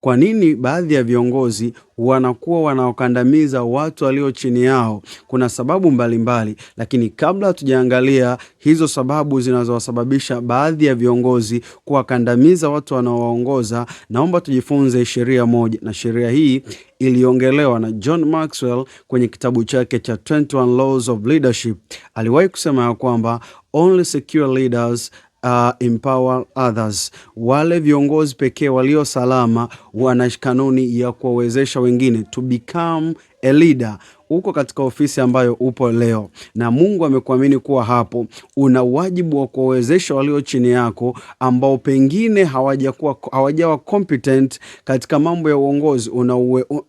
Kwa nini baadhi ya viongozi wanakuwa wanaokandamiza watu walio chini yao? Kuna sababu mbalimbali, lakini kabla hatujaangalia hizo sababu zinazowasababisha baadhi ya viongozi kuwakandamiza watu wanaowaongoza, naomba tujifunze sheria moja, na sheria hii iliongelewa na John Maxwell kwenye kitabu chake cha 21 Laws of Leadership. Aliwahi kusema ya kwamba only secure leaders empower others. Wale viongozi pekee walio salama wana kanuni ya kuwawezesha wengine to become a leader. Uko katika ofisi ambayo upo leo na Mungu amekuamini kuwa hapo, una wajibu wa kuwawezesha walio chini yako ambao pengine hawajawa competent katika mambo ya uongozi.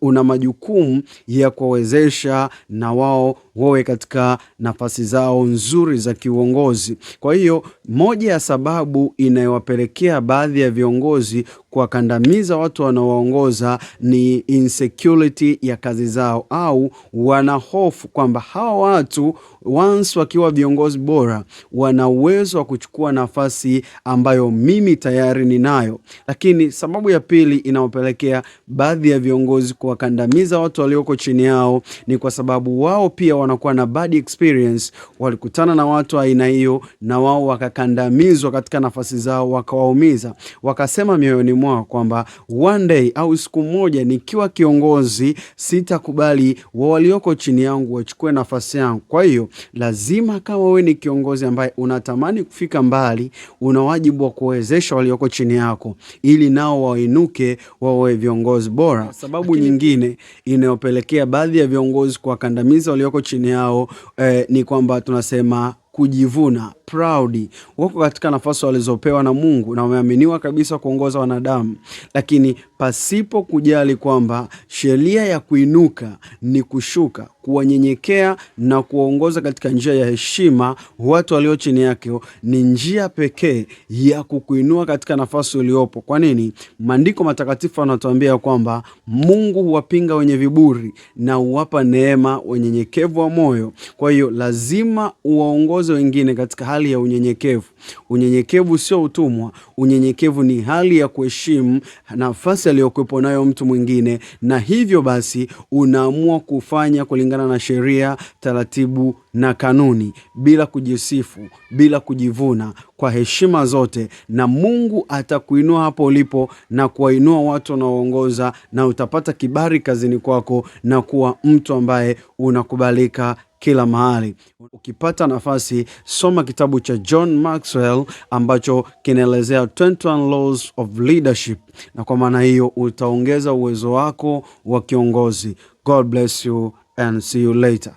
Una majukumu ya kuwawezesha na wao wawe katika nafasi zao nzuri za kiuongozi. Kwa hiyo moja ya sababu inayowapelekea baadhi ya viongozi kuwakandamiza watu wanaowaongoza ni insecurity ya kazi zao, au wana hofu kwamba hawa watu once wakiwa viongozi bora wana uwezo wa kuchukua nafasi ambayo mimi tayari ninayo. Lakini sababu ya pili inayopelekea baadhi ya viongozi kuwakandamiza watu walioko chini yao ni kwa sababu wao pia wanakuwa na bad experience. Walikutana na watu aina hiyo na wao wakakandamizwa katika nafasi zao, wakawaumiza, wakasema mioyoni mwao kwamba one day au siku moja nikiwa kiongozi sitakubali walioko chini yangu wachukue nafasi yangu. Kwa hiyo lazima kama wewe ni kiongozi ambaye unatamani kufika mbali, una wajibu wa kuwezesha walioko chini yako ili nao wainuke wawe viongozi bora. Sababu nyingine inayopelekea baadhi ya viongozi kuwakandamiza walioko chini yao ni kwamba tunasema kujivuna, proud. Wako katika nafasi walizopewa na Mungu na wameaminiwa kabisa kuongoza wanadamu, lakini pasipo kujali kwamba sheria ya kuinuka ni kushuka, kuwanyenyekea na kuwaongoza katika njia ya heshima watu walio chini yake ni njia pekee ya kukuinua katika nafasi uliopo. Kwa nini? Maandiko matakatifu yanatuambia kwamba Mungu huwapinga wenye viburi na huwapa neema wanyenyekevu wa moyo. Kwa hiyo lazima uwaongoze wengine katika hali ya unyenyekevu. Unyenyekevu sio utumwa. Unyenyekevu ni hali ya kuheshimu nafasi aliyokuwepo nayo mtu mwingine, na hivyo basi unaamua kufanya kulingana na sheria, taratibu na kanuni, bila kujisifu, bila kujivuna, kwa heshima zote, na Mungu atakuinua hapo ulipo na kuwainua watu wanaoongoza, na utapata kibali kazini kwako na kuwa mtu ambaye unakubalika kila mahali. Ukipata nafasi, soma kitabu cha John Maxwell ambacho kinaelezea 21 Laws of Leadership, na kwa maana hiyo utaongeza uwezo wako wa kiongozi. God bless you and see you later.